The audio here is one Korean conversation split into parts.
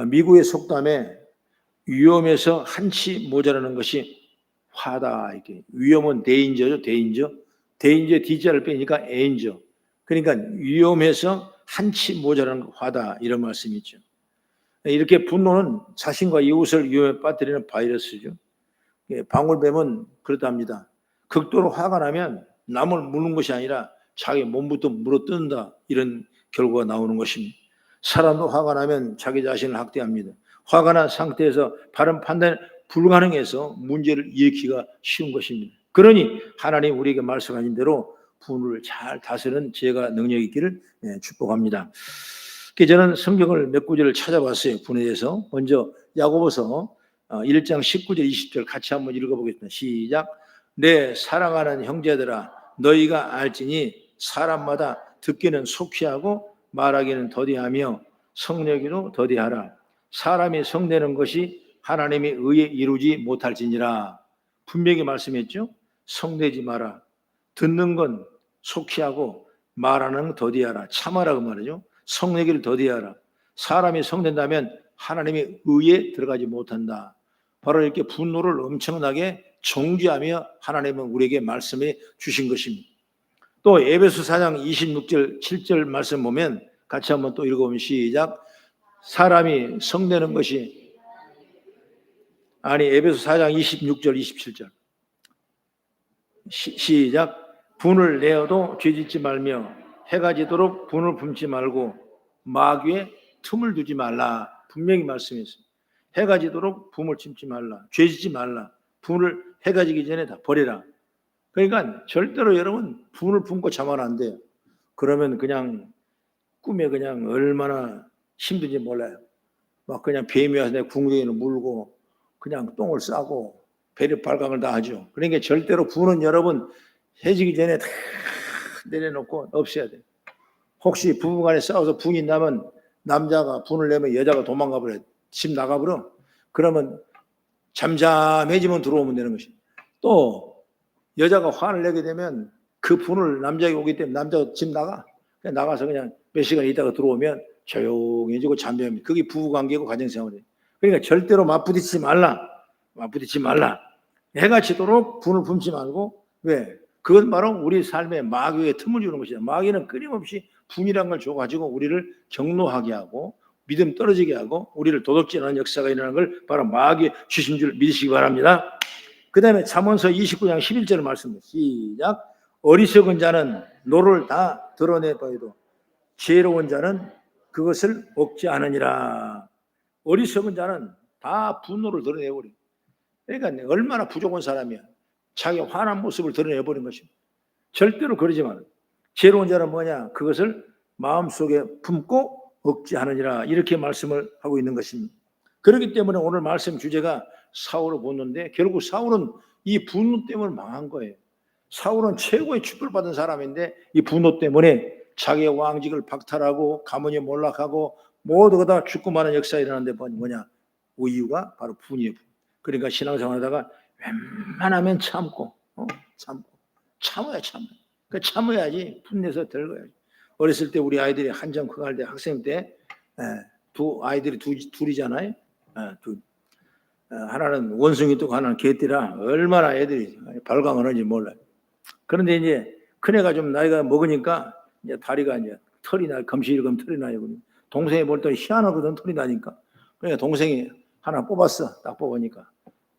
미국의 속담에 위험에서 한치 모자라는 것이 화다. 이렇게 위험은 데인저죠, 데인저. 데인저에 D자를 빼니까 엔저. 그러니까 위험해서 한치 모자라는 화다, 이런 말씀이죠. 이렇게 분노는 자신과 이웃을 위험에 빠뜨리는 바이러스죠. 방울뱀은 그렇답니다. 극도로 화가 나면 남을 무는 것이 아니라 자기 몸부터 물어뜯는다, 이런 결과가 나오는 것입니다. 사람도 화가 나면 자기 자신을 학대합니다. 화가 난 상태에서 바른 판단이 불가능해서 문제를 일으키기가 쉬운 것입니다. 그러니 하나님 우리에게 말씀하신 대로 분을 잘 다스리는 지혜가 능력이 있기를 축복합니다. 저는 성경을 몇 구절을 찾아봤어요. 분에 대해서. 먼저 야고보서 1장 19절 20절 같이 한번 읽어보겠습니다. 시작. 내 사랑하는 형제들아, 너희가 알지니 사람마다 듣기는 속히하고 말하기는 더디하며 성내기도 더디하라. 사람이 성내는 것이 하나님의 의에 이루지 못할지니라. 분명히 말씀했죠. 성내지 마라. 듣는 건 속히하고 말하는 건 더디하라. 참아라, 그 말이죠. 성내기를 더디하라. 사람이 성낸다면 하나님의 의에 들어가지 못한다. 바로 이렇게 분노를 엄청나게 정죄하며 하나님은 우리에게 말씀해 주신 것입니다. 또 에베소 4장 26절 7절 말씀 보면 같이 한번 또 읽어보면 시작. 사람이 성내는 것이 에베소 4장 26절 27절 시작. 분을 내어도 죄짓지 말며 해가 지도록 분을 품지 말고 마귀에 틈을 두지 말라. 분명히 말씀했습니다. 해가 지도록 분을 품지 말라. 죄짓지 말라. 분을 해가 지기 전에 다 버리라. 그러니까 절대로 여러분 분을 품고 자면 안 돼요. 그러면 그냥 꿈에 그냥 얼마나 힘든지 몰라요. 막 그냥 뱀이 와서 내 궁둥이를 물고 그냥 똥을 싸고 배려 발광을 다 하죠. 그러니까 절대로 분은 여러분 해지기 전에 다 내려놓고 없애야 돼요. 혹시 부부간에 싸워서 분이 나면 남자가 분을 내면 여자가 도망가 버려요. 집 나가버려. 그러면 잠잠해지면 들어오면 되는 것이. 또 여자가 화를 내게 되면 그 분을 남자에게 오기 때문에 남자가 집 나가. 그냥 나가서 그냥 몇 시간 있다가 들어오면 조용해지고 잠잠합니다. 그게 부부관계고 가정생활이에요. 그러니까 절대로 맞부딪히지 말라. 맞부딪히지 말라. 해가 지도록 분을 품지 말고. 왜? 그건 바로 우리 삶에 마귀의 틈을 주는 것이다. 마귀는 끊임없이 분이란 걸 줘가지고 우리를 경노하게 하고 믿음 떨어지게 하고 우리를 도둑질하는 역사가 일어나는 걸 바로 마귀의 주신 줄 믿으시기 바랍니다. 그 다음에 잠언서 29장 11절 말씀입니다. 시작. 어리석은 자는 노를 다 드러내봐도 지혜로운 자는 그것을 억제하느니라. 어리석은 자는 다 분노를 드러내버려. 그러니까 얼마나 부족한 사람이야. 자기 화난 모습을 드러내버린 것입니다. 절대로 그러지 마라. 지혜로운 자는 뭐냐? 그것을 마음속에 품고 억제하느니라. 이렇게 말씀을 하고 있는 것입니다. 그렇기 때문에 오늘 말씀 주제가 사울을 보는데 결국 사울은 이 분노 때문에 망한 거예요. 사울은 최고의 축복을 받은 사람인데 이 분노 때문에 자기의 왕직을 박탈하고 가문이 몰락하고 모두가 다 죽고 마는 역사가 일어났는데 뭐냐? 이유가 바로 분이에요. 그러니까 신앙생활하다가 웬만하면 참고 참아야 참아. 그러니까 참아야지 분내서 들어가야지. 어렸을 때 우리 아이들이 한참 그거 할 때 학생 때 두 아이들이 둘이잖아요. 하나는 원숭이 또 하나는 개띠라 얼마나 애들이 발광을 하는지 몰라요. 그런데 이제 큰애가 좀 나이가 먹으니까 이제 다리가 이제 털이 나, 검시일금 털이 나요. 동생이 볼 때 희한하거든, 털이 나니까. 그러니까 동생이 하나 뽑았어. 딱 뽑으니까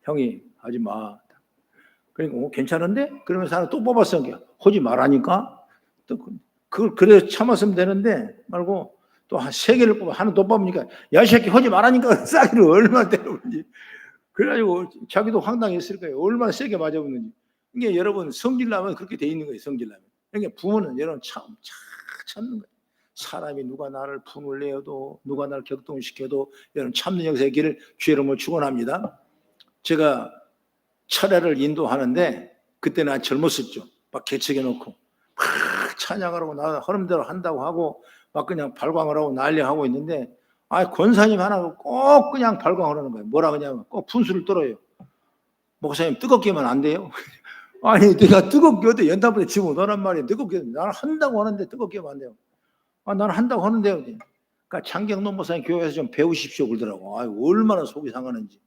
형이 하지 마. 그러니까 괜찮은데? 그러면서 하나 또 뽑았어. 하지 말라니까. 또 그걸 그래 참았으면 되는데 말고 또 한 3개를 뽑아 하나 또 뽑으니까 야 이 새끼 하지 말라니까 싸기를 얼마나 때려버리지. 그래가지고 자기도 황당했을 거예요. 얼마나 세게 맞아보는지. 이게 여러분 성질나면 그렇게 돼 있는 거예요. 성질나면. 그러니까 부모는 여러분 참는 거예요. 사람이 누가 나를 분을 내어도 누가 나를 격동시켜도 여러분 참는 역사의 길을 주의 이름으로 축원합니다. 제가 철회를 인도하는데 그때 난 젊었었죠. 막 개척해 놓고 막 찬양을 하고 나 허름대로 한다고 하고 막 그냥 발광을 하고 난리하고 있는데 권사님 하나 꼭 그냥 발광을 하는 거예요. 뭐라 그러냐면 꼭 분수를 떨어요. 목사님 뜨겁게 하면 안 돼요. 아니 내가 뜨겁게 어때 연탄불에 집어넣으란 말이에요. 뜨겁게 나는 한다고 하는데 뜨겁게 하면 안 돼요. 나는 한다고 하는데요. 그러니까 창경노 목사님 교회에서 좀 배우십시오 그러더라고. 아유, 얼마나 속이 상하는지.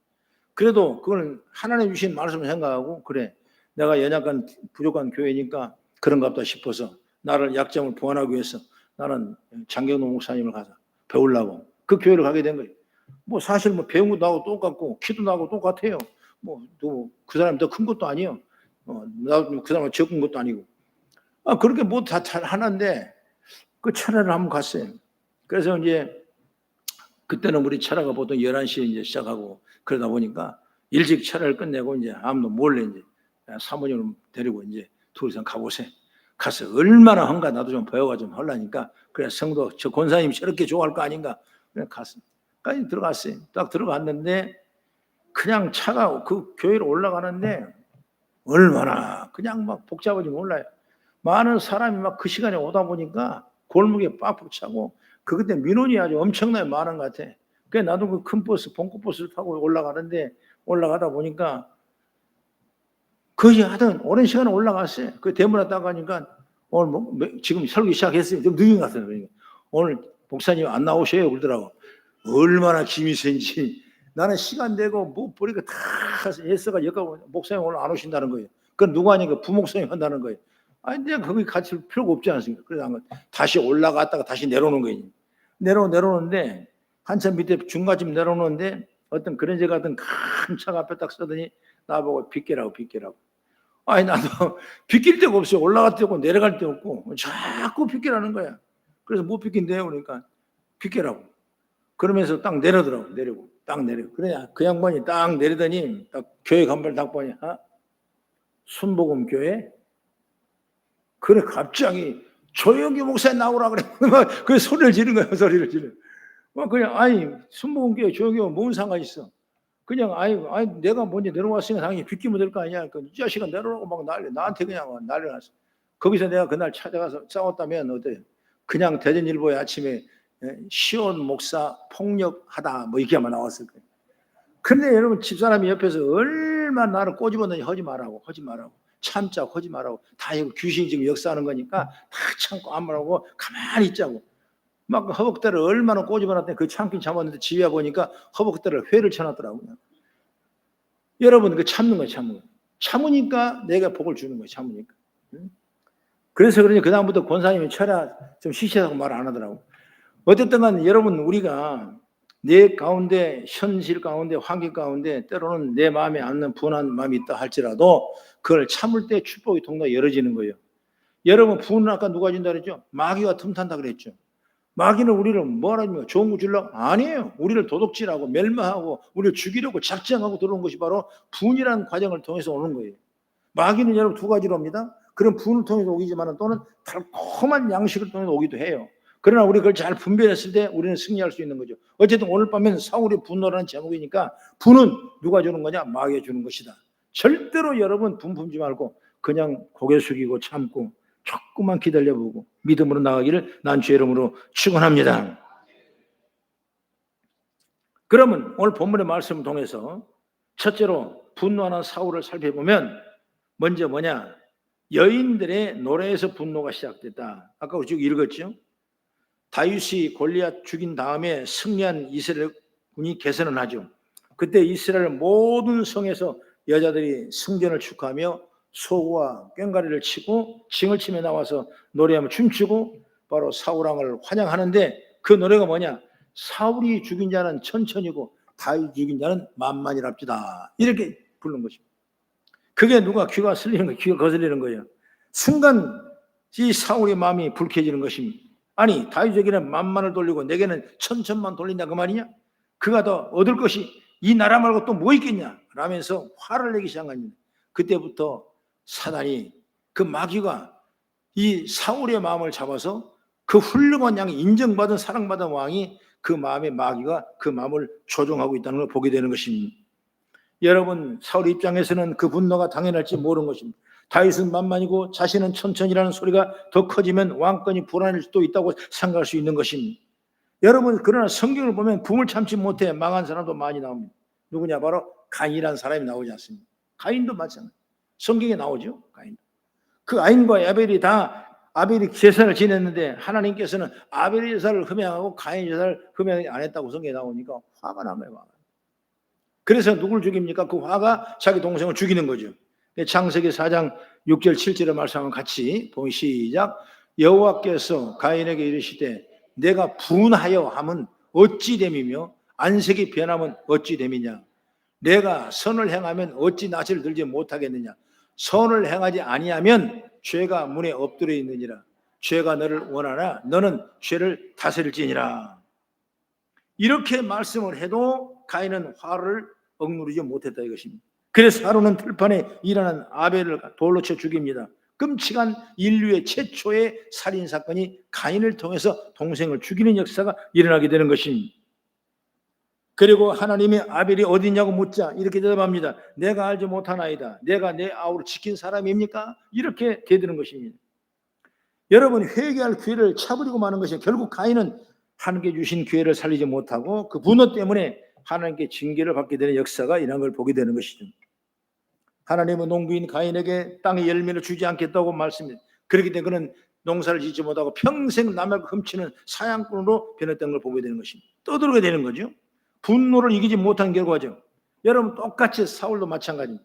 그래도 그걸 하나님 주신 말씀을 생각하고, 그래, 내가 연약한 부족한 교회니까 그런가 보다 싶어서 나를 약점을 보완하기 위해서 나는 장경노 목사님을 가서 배우려고 그 교회를 가게 된 거예요. 뭐 사실 뭐 배운 것도 하고 똑같고 키도 나고 똑같아요. 뭐 또 그 사람이 더 큰 것도 아니에요. 나도 그 사람은 적은 것도 아니고. 그렇게 뭐 다 잘 하는데 그 철회를 한번 갔어요. 그래서 이제 그때는 우리 철회가 보통 11시에 이제 시작하고 그러다 보니까 일찍 철회를 끝내고 이제 아무도 몰래 이제 사모님을 데리고 이제 둘이서 가보세요. 가서 얼마나 한가 나도 좀 배워가 좀 하려니까 그래 성도 저 권사님이 저렇게 좋아할 거 아닌가 그냥 갔어. 까지 들어갔어요. 딱 들어갔는데 그냥 차가 그 교회로 올라가는데 얼마나 그냥 막 복잡한지 몰라요. 많은 사람이 막 그 시간에 오다 보니까 골목에 빡빡 차고 그 그때 민원이 아주 엄청나게 많은 것 같아. 그래 나도 그 큰 버스 봉고 버스를 타고 올라가는데 올라가다 보니까 거의 하여튼 오랜 시간에 올라갔어요. 그 대문에 딱 가니까 오늘 뭐 지금 설교 시작했어요. 좀 늦은 것 같아요. 그러니까 오늘 목사님 안 나오셔요 그러더라고. 얼마나 김이 센지 나는 시간 내고 뭐 보니까 다 애써가 여기 목사님 오늘 안 오신다는 거예요. 그건 누가 하니까 부목사님 한다는 거예요. 아니 내가 거기 같이 필요가 없지 않습니까? 그래서 다시 올라갔다가 다시 내려오는 거예요. 내려오는데 한참 밑에 중간쯤 내려오는데 어떤 그랜저 같은 큰 차가 앞에 딱 서더니 나보고 빗기라고. 아니 나도 빗길 데가 없어요. 올라갈 데 없고 내려갈 데 없고 자꾸 빗기라는 거야. 그래서 못 빗긴대요. 그러니까 빗기라고. 그러면서 딱 내려더라고. 내리고 딱 내려. 그래 그 양반이 딱 내리더니 딱 교회 간발 딱 보니 순복음 교회. 그래 갑자기 조영기 목사님 나오라 그래. 그 소리를 지르는 거야. 소리를 지르. 그냥 아니 순복음 교회 조영기 뭔 상관 있어. 그냥 아니 내가 먼저 내려왔으니까 당연히 빗기면 될 거 아니야. 이 자식은 내려오고 막 나한테 그냥 난리 났어. 거기서 내가 그날 찾아가서 싸웠다면 어때요? 그냥 대전일보에 아침에 시온 목사 폭력하다 뭐 이렇게만 나왔을 거예요. 그런데 여러분 집사람이 옆에서 얼마나 나를 꼬집었는지 하지 말라고 참자 하지 말라고 다 이거 귀신이 지금 역사하는 거니까 다 참고 안 말하고 가만히 있자고 막 허벅대를 얼마나 꼬집어놨더니 그 참긴 참았는데 집에 보니까 허벅대를 회를 쳐놨더라고요. 여러분 그 참는 거예요. 참으니까 내가 복을 주는 거예요. 참으니까. 그래서 그러니 그다음부터 권사님이 철야 좀 시시하다고 말 안 하더라고. 어쨌든 간 여러분 우리가 내 가운데 현실 가운데 환경 가운데 때로는 내 마음에 않는 분한 마음이 있다 할지라도 그걸 참을 때 축복의 통로가 열어지는 거예요. 여러분 분은 아까 누가 준다 그랬죠? 마귀가 틈탄다 그랬죠. 마귀는 우리를 뭐라며 좋은 거 주려고? 아니에요. 우리를 도둑질하고 멸망하고 우리를 죽이려고 작정하고 들어온 것이 바로 분이라는 과정을 통해서 오는 거예요. 마귀는 여러분 두 가지로 옵니다. 그런 분을 통해서 오기지만 또는 달콤한 양식을 통해서 오기도 해요. 그러나 우리 그걸 잘 분별했을 때 우리는 승리할 수 있는 거죠. 어쨌든 오늘 밤에는 사울의 분노라는 제목이니까 분은 누가 주는 거냐? 마귀가 주는 것이다. 절대로 여러분 분 품지 말고 그냥 고개 숙이고 참고 조금만 기다려보고 믿음으로 나가기를 난 주의 이름으로 축원합니다. 그러면 오늘 본문의 말씀을 통해서 첫째로 분노하는 사울을 살펴보면 먼저 뭐냐? 여인들의 노래에서 분노가 시작됐다. 아까 우리 쭉 읽었죠? 다윗이 골리앗 죽인 다음에 승리한 이스라엘군이 개선을 하죠. 그때 이스라엘 모든 성에서 여자들이 승전을 축하하며 소고와 꽹과리를 치고 징을 치며 나와서 노래하며 춤추고 바로 사울왕을 환영하는데 그 노래가 뭐냐? 사울이 죽인 자는 천천히고 다윗이 죽인 자는 만만이랍시다. 이렇게 부르는 것입니다. 그게 누가 귀가 쓸리는 거예요. 귀가 거슬리는 거예요. 순간 이 사울의 마음이 불쾌해지는 것입니다. 아니 다윗에게는 만만을 돌리고 내게는 천천만 돌린다 그 말이냐? 그가 더 얻을 것이 이 나라 말고 또 뭐 있겠냐? 라면서 화를 내기 시작합니다. 그때부터 사단이 그 마귀가 이 사울의 마음을 잡아서 그 훌륭한 양이 인정받은 사랑받은 왕이 그 마음의 마귀가 그 마음을 조종하고 있다는 걸 보게 되는 것입니다. 여러분 사울 입장에서는 그 분노가 당연할지 모르는 것입니다. 다윗은 만만이고 자신은 천천히라는 소리가 더 커지면 왕권이 불안할 수도 있다고 생각할 수 있는 것입니다. 여러분 그러나 성경을 보면 붕을 참지 못해 망한 사람도 많이 나옵니다. 누구냐? 바로 가인이라는 사람이 나오지 않습니까? 가인도 마찬가지. 성경에 나오죠. 가인. 그 가인과 야벨이 다 아벨이 제사를 지냈는데 하나님께서는 아벨의 제사를 흠양하고 가인의 제사를 흠양 안 했다고 성경에 나오니까 화가 난 거예요. 그래서 누굴 죽입니까? 그 화가 자기 동생을 죽이는 거죠. 창세기 4장 6절 7절의 말씀을 같이 보면 시작. 여호와께서 가인에게 이르시되 내가 분하여 함은 어찌 됨이며 안색이 변하면 어찌 됨이냐. 내가 선을 행하면 어찌 낯을 들지 못하겠느냐. 선을 행하지 아니하면 죄가 문에 엎드려 있느니라. 죄가 너를 원하나 너는 죄를 다스릴지니라. 이렇게 말씀을 해도 가인은 화를 억누르지 못했다 이것입니다. 그래서 하루는 들판에 일어난 아벨을 돌로 쳐 죽입니다. 끔찍한 인류의 최초의 살인사건이 가인을 통해서 동생을 죽이는 역사가 일어나게 되는 것입니다. 그리고 하나님이 아벨이 어디 있냐고 묻자 이렇게 대답합니다. 내가 알지 못하나이다. 내가 내 아우를 지킨 사람입니까? 이렇게 대드는 것입니다. 여러분, 회개할 기회를 차버리고 마는 것이 결국 가인은 하나님께 주신 기회를 살리지 못하고 그 분노 때문에 하나님께 징계를 받게 되는 역사가 이런 걸 보게 되는 것이죠. 하나님은 농부인 가인에게 땅의 열매를 주지 않겠다고 말씀합니다. 그렇기 때문에 그는 농사를 짓지 못하고 평생 남의 훔치는 사냥꾼으로 변했던 걸 보게 되는 것입니다. 떠들게 되는 거죠. 분노를 이기지 못한 결과죠. 여러분, 똑같이 사울도 마찬가지입니다.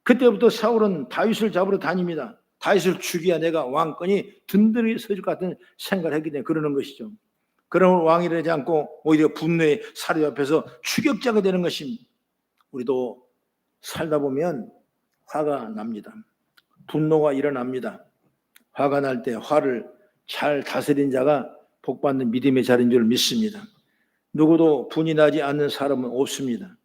그때부터 사울은 다윗을 잡으러 다닙니다. 다윗을 죽여야 내가 왕권이 든든히 서질 것 같은 생각을 했기 때문에 그러는 것이죠. 그러면 왕이 되지 않고 오히려 분노에 사로잡혀서 추격자가 되는 것입니다. 우리도 살다 보면 화가 납니다. 분노가 일어납니다. 화가 날 때 화를 잘 다스린 자가 복받는 믿음의 자리인 줄 믿습니다. 누구도 분이 나지 않는 사람은 없습니다.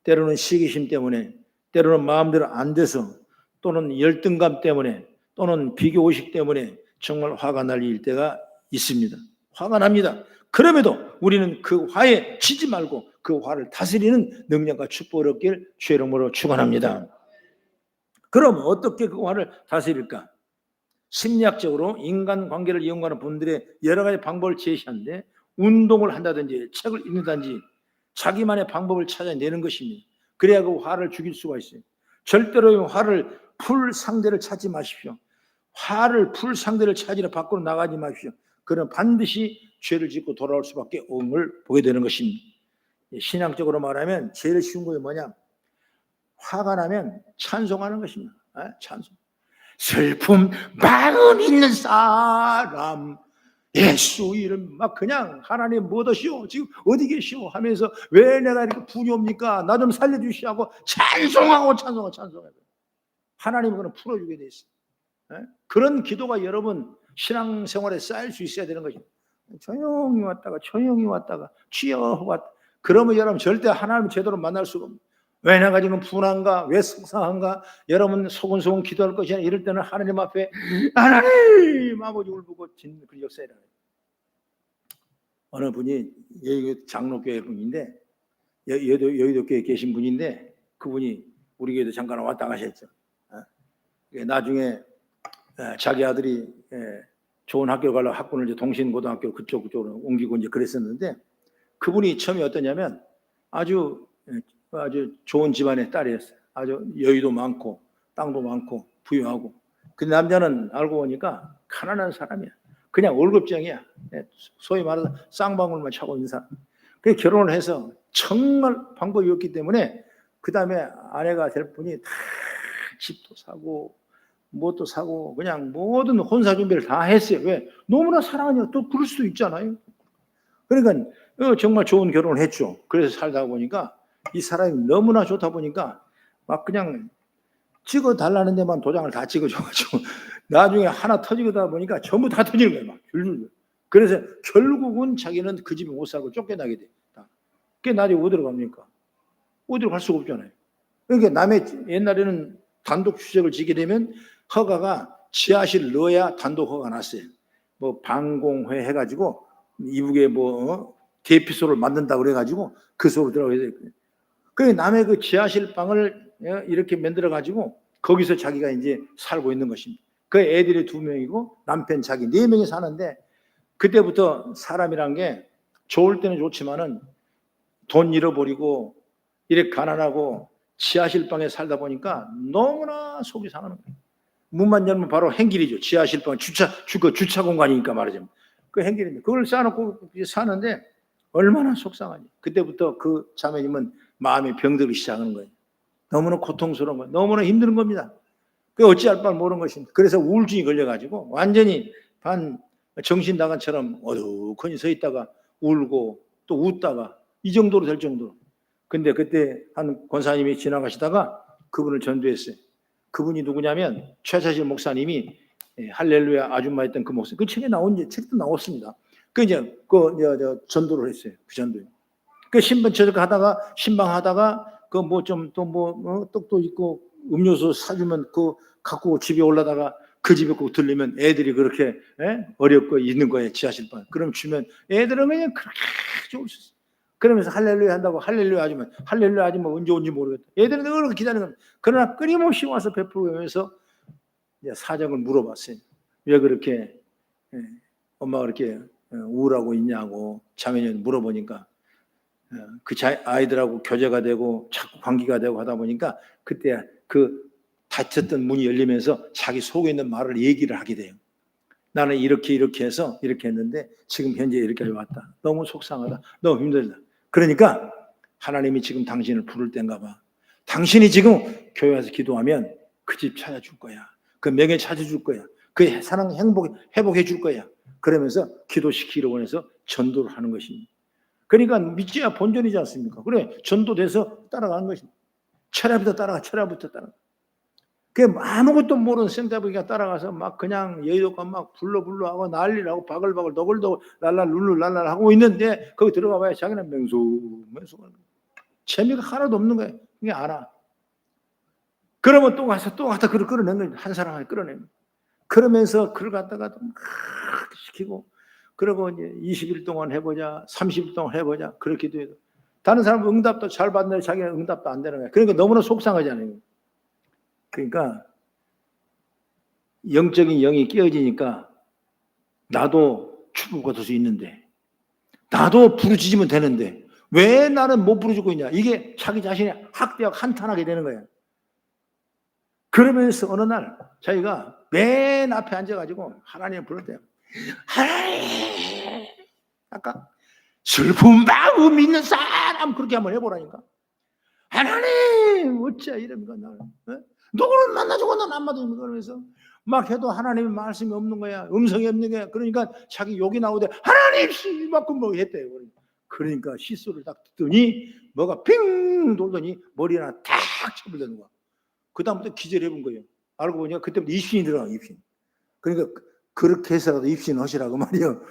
때로는 시기심 때문에, 때로는 마음대로 안 돼서, 또는 열등감 때문에, 또는 비교의식 때문에 정말 화가 날 때가 있습니다. 화가 납니다. 그럼에도 우리는 그 화에 치지 말고 그 화를 다스리는 능력과 축복을 얻길 주의 이름으로 축원합니다. 그럼 어떻게 그 화를 다스릴까? 심리학적으로 인간관계를 이용하는 분들의 여러 가지 방법을 제시하는데 운동을 한다든지 책을 읽는다든지 자기만의 방법을 찾아내는 것입니다. 그래야 그 화를 죽일 수가 있어요. 절대로 화를 풀 상대를 찾지 마십시오. 화를 풀 상대를 찾으러 밖으로 나가지 마십시오. 그는 반드시 죄를 짓고 돌아올 수밖에 없음을 보게 되는 것입니다. 신앙적으로 말하면 제일 쉬운 것이 뭐냐? 화가 나면 찬송하는 것입니다. 찬송. 슬픔 마음 있는 사람 예수 이름 막 그냥 하나님 뭐더시오 지금 어디 계시오 하면서 왜 내가 이렇게 분이 옵니까? 나 좀 살려주시오 찬송하고 찬송하고 하나님은 그걸 풀어주게 돼 있어요. 그런 기도가 여러분 신앙생활에 쌓일 수 있어야 되는 거죠. 조용히 왔다가 주여 왔다. 그러면 여러분 절대 하나님 제대로 만날 수가 없어요. 왜 내가 지금 분한가? 왜 속상한가? 여러분 소근소근 기도할 것이 아니라 이럴 때는 하나님 앞에 하나님 아버지 울부고 짓는 그 역사이라. 어느 분이 여의도 장로교회 분인데 여의도교회에 계신 분인데 그분이 우리 교회도 잠깐 왔다 가셨죠. 나중에 자기 아들이 좋은 학교 가려고 학군을 이제 동신고등학교 그쪽으로 옮기고 이제 그랬었는데 그분이 처음에 어떠냐면 아주 좋은 집안의 딸이었어요. 아주 여유도 많고 땅도 많고 부유하고. 그 남자는 알고 보니까 가난한 사람이야. 그냥 월급쟁이야. 소위 말해서 쌍방울만 차고 있는 사람. 그래서 결혼을 해서 정말 방법이 없기 때문에 그 다음에 아내가 될 분이 다 집도 사고 무엇도 사고 그냥 모든 혼사 준비를 다 했어요. 왜? 너무나 사랑하니까 또 그럴 수도 있잖아요. 그러니까 정말 좋은 결혼을 했죠. 그래서 살다 보니까 이 사람이 너무나 좋다 보니까 막 그냥 찍어달라는 데만 도장을 다 찍어줘가지고 나중에 하나 터지다 보니까 전부 다 터지는 거예요. 막 줄줄줄. 그래서 결국은 자기는 그 집에 못 살고 쫓겨나게 돼. 그게 나중에 어디로 갑니까? 어디로 갈 수가 없잖아요. 그러니까 남의 옛날에는 단독 주택을 지게 되면 허가가 지하실 넣어야 단독 허가가 났어요. 뭐 방공회 해가지고 이북에 대피소를 만든다 그래가지고 그 소로 들어가야 돼요. 그 남의 그 지하실 방을 이렇게 만들어 가지고 거기서 자기가 이제 살고 있는 것입니다. 그 애들이 2명이고 남편 자기 4명이 사는데 그때부터 사람이란 게 좋을 때는 좋지만은 돈 잃어버리고 이렇게 가난하고 지하실 방에 살다 보니까 너무나 속이 상하는 거예요. 문만 열면 바로 행길이죠. 지하실 방 주차 공간이니까 말하자면 그 행길인데 그걸 쌓아놓고 사는데 얼마나 속상하니. 그때부터 그 자매님은 마음이 병들기 시작하는 거예요. 너무나 고통스러운 거예요. 너무나 힘든 겁니다. 그 어찌할 바를 모르는 것입니다. 그래서 우울증이 걸려가지고 완전히 정신 나간처럼 어둑하니 서 있다가 울고 또 웃다가 이 정도로 될 정도로. 근데 그때 한 권사님이 지나가시다가 그분을 전도했어요. 그분이 누구냐면 최차실 목사님이 할렐루야 아줌마 했던 그 목사. 그 책에 책도 나왔습니다. 그 이제 전도를 했어요. 그 전도에. 그 신방하다가 그 뭐 좀 또 떡도 있고 음료수 사주면 그 갖고 집에 올라다가 그 집에 꼭 들리면 애들이 그렇게 어렵고 있는 거예요. 지하실 방. 그럼 주면 애들은 그냥 그렇게 좋을 수 있어요. 그러면서 할렐루야 한다고 할렐루야 아줌마 언제 온지 모르겠다. 애들은 그렇게 기다리는 겁니다. 그러나 끊임없이 와서 베풀면서 사정을 물어봤어요. 왜 그렇게 엄마가 그렇게 우울하고 있냐고 자매님이 물어보니까 그 아이들하고 교제가 되고 자꾸 관계가 되고 하다 보니까 그때 그 닫혔던 문이 열리면서 자기 속에 있는 말을 얘기를 하게 돼요. 나는 이렇게 해서 이렇게 했는데 지금 현재 이렇게 왔다. 너무 속상하다. 너무 힘들다. 그러니까 하나님이 지금 당신을 부를 때인가 봐. 당신이 지금 교회 와서 기도하면 그 집 찾아줄 거야. 그 명예 찾아줄 거야. 그 사랑 회복해 줄 거야. 그러면서 기도시키려고 해서 전도를 하는 것입니다. 그러니까 믿지야 본전이지 않습니까? 그래 전도돼서 따라가는 것입니다. 철야부터 따라가. 그 아무것도 모르는 생자부기가 따라가서 막 그냥 여의도가 막 불러 하고 난리라고 바글바글 너글너글 랄랄 하고 있는데 거기 들어가 봐야 자기는 맹수하는 거야. 재미가 하나도 없는 거야. 그게 알아. 그러면 또 가서 그걸 끌어낸 거야. 한 사람을 끌어내는. 그러면서 그걸 갖다가 막 시키고 그러고 이제 20일 동안 해보자, 30일 동안 해보자. 그렇게도 해도 다른 사람은 응답도 잘 받는데 자기는 응답도 안 되는 거야. 그러니까 너무나 속상하잖아요. 그러니까 영적인 영이 깨어지니까 나도 축복을 얻을 수 있는데 나도 부르짖으면 되는데 왜 나는 못 부르짖고 있냐. 이게 자기 자신이 학대하고 한탄하게 되는 거예요. 그러면서 어느 날 자기가 맨 앞에 앉아가지고 하나님을 부를 때 하나님 아까 슬픈 마음 있는 사람 그렇게 한번 해보라니까. 하나님 어찌 이런 거 나를 누구를 만나주고 난 안 맞으니까 그러면서 막 해도 하나님의 말씀이 없는 거야. 음성이 없는 거야. 그러니까 자기 욕이 나오대. 하나님 씨만큼 뭐 했대요. 그러니까 시소를 딱 듣더니 뭐가 핑 돌더니 머리 하나 탁 쳐버리는 거야. 그 다음부터 기절해 본 거예요. 알고 보니까 그때부터 입신이 들어가. 입신. 그러니까 그렇게 해서라도 입신 하시라고 말이에요.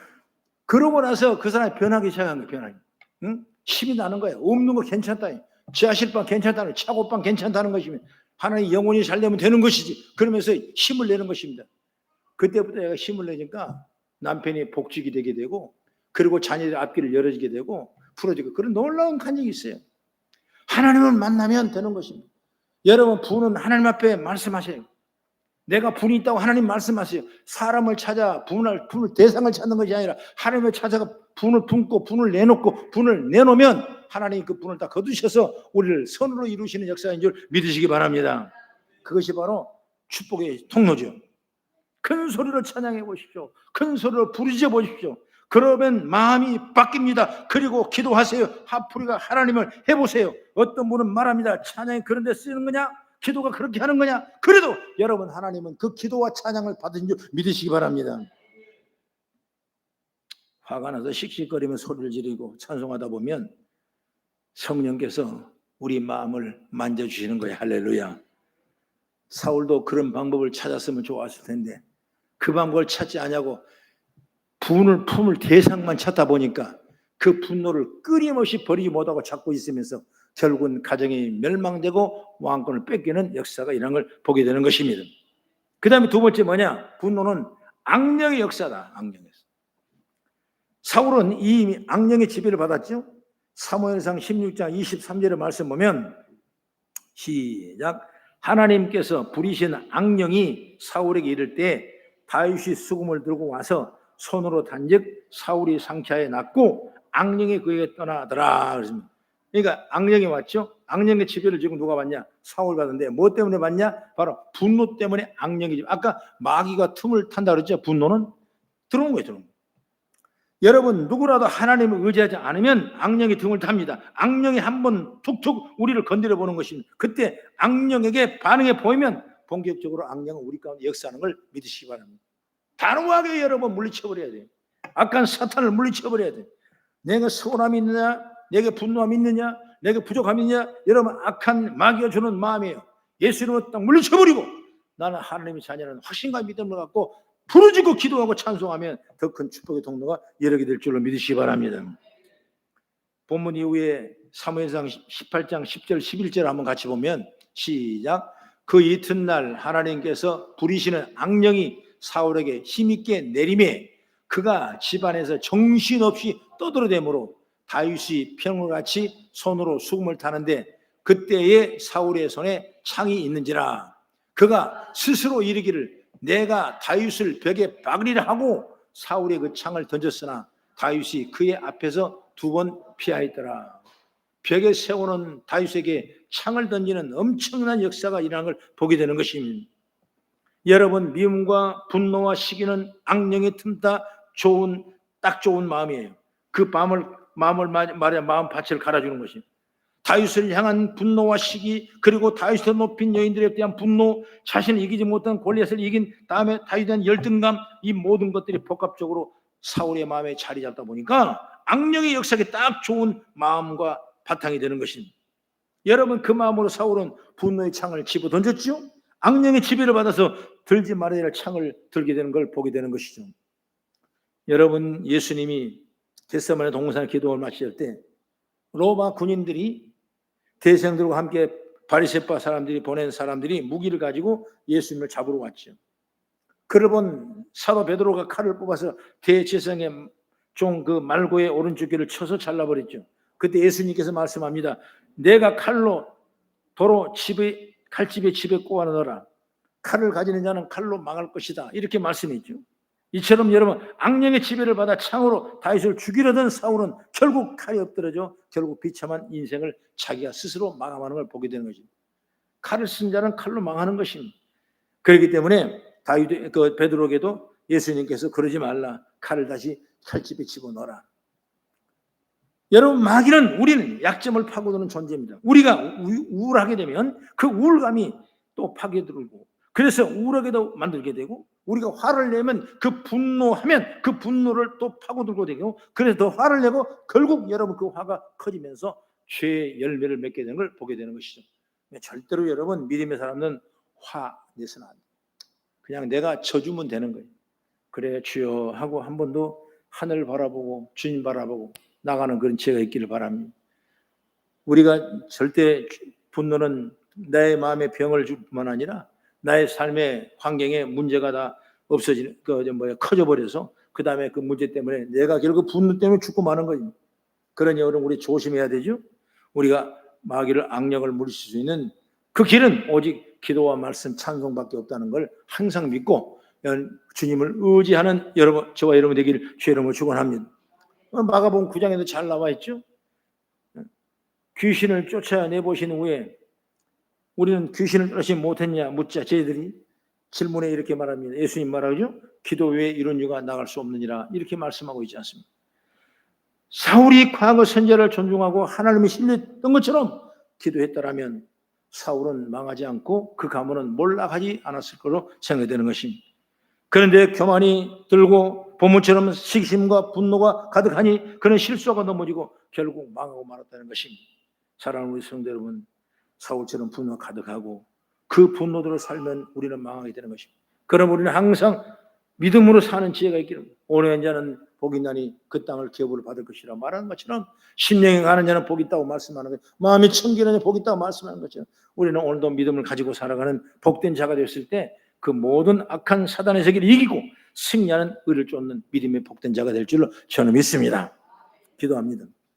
그러고 나서 그 사람이 변하기 시작한 거예요. 변하기. 응? 힘이 나는 거예요. 없는 거 괜찮다. 지하실방 괜찮다는 차고방 괜찮다는 것이면 하나님 영혼이 잘 되면 되는 것이지. 그러면서 힘을 내는 것입니다. 그때부터 얘가 힘을 내니까 남편이 복직이 되게 되고 그리고 자녀들 앞길을 열어지게 되고 풀어지고 그런 놀라운 간증이 있어요. 하나님을 만나면 되는 것입니다. 여러분 분은 하나님 앞에 말씀하세요. 내가 분이 있다고 하나님 말씀하세요. 사람을 찾아 분을 대상을 찾는 것이 아니라 하나님을 찾아가 분을 품고 분을 내놓고 분을 내놓으면 하나님이 그 분을 다 거두셔서 우리를 선으로 이루시는 역사인 줄 믿으시기 바랍니다. 그것이 바로 축복의 통로죠. 큰 소리로 찬양해 보십시오. 큰 소리로 부르짖어 보십시오. 그러면 마음이 바뀝니다. 그리고 기도하세요. 하프리가 하나님을 해보세요. 어떤 분은 말합니다. 찬양이 그런 데 쓰는 거냐? 기도가 그렇게 하는 거냐? 그래도 여러분 하나님은 그 기도와 찬양을 받은 줄 믿으시기 바랍니다. 화가 나서 씩씩거리며 소리를 지르고 찬송하다 보면 성령께서 우리 마음을 만져주시는 거예요. 할렐루야. 사울도 그런 방법을 찾았으면 좋았을 텐데 그 방법을 찾지 않냐고 분을 품을 대상만 찾다 보니까 그 분노를 끊임없이 버리지 못하고 잡고 있으면서 결국은 가정이 멸망되고 왕권을 뺏기는 역사가 이런 걸 보게 되는 것입니다. 그 다음에 두 번째 뭐냐? 분노는 악령의 역사다. 악령의 역사. 사울은 이 악령의 지배를 받았죠. 사무엘상 16장 23절의 말씀 보면 시작. 하나님께서 부리신 악령이 사울에게 이를 때 다윗이 수금을 들고 와서 손으로 단즉 사울이 상처에 났고 악령이 그에게 떠나더라. 그랬습니다. 그러니까 악령이 왔죠. 악령의 지배를 지금 누가 받냐? 사울 받는데 뭐 때문에 받냐? 바로 분노 때문에 악령이죠. 아까 마귀가 틈을 탄다 그랬죠. 분노는 들어온 거예요. 들어온 거예요. 여러분 누구라도 하나님을 의지하지 않으면 악령이 등을 탑니다. 악령이 한번 툭툭 우리를 건드려 보는 것입니다. 그때 악령에게 반응해 보이면 본격적으로 악령은 우리 가운데 역사하는 걸 믿으시기 바랍니다. 단호하게 여러분 물리쳐버려야 돼요. 악한 사탄을 물리쳐버려야 돼요. 내가 서운함이 있느냐, 내게 분노함이 있느냐, 내게 부족함이 있느냐, 여러분 악한 마귀가 주는 마음이에요. 예수님을 딱 물리쳐버리고 나는 하나님의 자녀는 확신과 믿음을 갖고 부르짖고 기도하고 찬송하면 더 큰 축복의 통로가 열리게 될 줄로 믿으시기 바랍니다. 본문 이후에 사무엘상 18장 10절 11절 한번 같이 보면 시작. 그 이튿날 하나님께서 부리시는 악령이 사울에게 힘있게 내림에 그가 집안에서 정신없이 떠들어대므로 다윗이 평일같이 손으로 수금을 타는데 그때에 사울의 손에 창이 있는지라. 그가 스스로 이르기를 내가 다윗을 벽에 박으리라 하고 사울의 그 창을 던졌으나 다윗이 그의 앞에서 2번 피하였더라. 벽에 세우는 다윗에게 창을 던지는 엄청난 역사가 일어나는 걸 보게 되는 것입니다. 여러분 미움과 분노와 시기는 악령의 틈타 딱 좋은 마음이에요. 그 마음을 말해 마음밭을 갈아주는 것이 다윗을 향한 분노와 시기, 그리고 다윗을 높인 여인들에 대한 분노, 자신을 이기지 못한 골리앗을 이긴 다음에 다윗에 대한 열등감, 이 모든 것들이 복합적으로 사울의 마음에 자리 잡다 보니까 악령의 역사에 딱 좋은 마음과 바탕이 되는 것입니다. 여러분 그 마음으로 사울은 분노의 창을 집어 던졌죠. 악령의 지배를 받아서 들지 말아야 할 창을 들게 되는 걸 보게 되는 것이죠. 여러분 예수님이 겟세마네 동산에 기도를 마칠 때 로마 군인들이 대생들과 함께 바리새파 사람들이 보낸 사람들이 무기를 가지고 예수님을 잡으러 왔죠. 그를 본 사도 베드로가 칼을 뽑아서 대제사장의 종 그 말고의 오른쪽 귀를 쳐서 잘라버렸죠. 그때 예수님께서 말씀합니다. 내가 칼로 도로 칼집에 집에 꽂아 넣어라. 칼을 가지는 자는 칼로 망할 것이다. 이렇게 말씀했죠. 이처럼 여러분 악령의 지배를 받아 창으로 다윗을 죽이려던 사울은 결국 칼이 엎드러져 결국 비참한 인생을 자기가 스스로 마감하는 걸 보게 되는 것입니다. 칼을 쓴 자는 칼로 망하는 것입니다. 그렇기 때문에 베드로에게도 예수님께서 그러지 말라. 칼을 다시 칼집에 집어넣어라. 여러분 마귀는 우리는 약점을 파고드는 존재입니다. 우리가 우울하게 되면 그 우울감이 또 파괴들고 그래서 우울하게도 만들게 되고 우리가 화를 내면 그 분노하면 그 분노를 또 파고들고 되고 그래서 더 화를 내고 결국 여러분 그 화가 커지면서 죄의 열매를 맺게 되는 걸 보게 되는 것이죠. 절대로 여러분 믿음의 사람은 화 내서는 안 돼요. 그냥 내가 져주면 되는 거예요. 그래 주여 하고 한 번도 하늘 바라보고 주님 바라보고 나가는 그런 지혜가 있기를 바랍니다. 우리가 절대 분노는 내 마음의 병을 줄 뿐만 아니라 나의 삶의 환경에 문제가 다 없어지는 커져버려서 그 다음에 그 문제 때문에 내가 결국 분노 때문에 죽고 마는 거입니다. 그러니 여러분 우리 조심해야 되죠. 우리가 마귀를 악령을 물리칠 수 있는 그 길은 오직 기도와 말씀 찬송밖에 없다는 걸 항상 믿고 주님을 의지하는 여러분 저와 여러분 되기를 주의 이름으로 축원합니다. 마가복음 9장에도 잘 나와 있죠. 귀신을 쫓아내보신 후에 우리는 귀신을 쫓지 못했냐 묻자 저희들이 질문에 이렇게 말합니다. 예수님 말하죠. 기도 외에 이런 유가 나갈 수 없느니라 이렇게 말씀하고 있지 않습니까? 사울이 과거 선지자를 존중하고 하나님이 신뢰했던 것처럼 기도했다라면 사울은 망하지 않고 그 가문은 몰락하지 않았을 걸로 생각되는 것입니다. 그런데 교만이 들고 본문처럼 시기심과 분노가 가득하니 그는 실수가 넘어지고 결국 망하고 말았다는 것입니다. 사랑하는 우리 성도 여러분, 사울처럼 분노가 가득하고 그 분노대로 살면 우리는 망하게 되는 것입니다. 그럼 우리는 항상 믿음으로 사는 지혜가 있기를 오래한 자는 복이 있나니 그 땅을 기업으로 받을 것이라 말하는 것처럼 심령에 가는 자는 복이 있다고 말씀하는 거예요. 마음이 청결한 복이 있다고 말씀하는 것처럼 우리는 오늘도 믿음을 가지고 살아가는 복된 자가 됐을 때 그 모든 악한 사단의 세계를 이기고 승리하는 의를 쫓는 믿음의 복된 자가 될 줄로 저는 믿습니다. 기도합니다.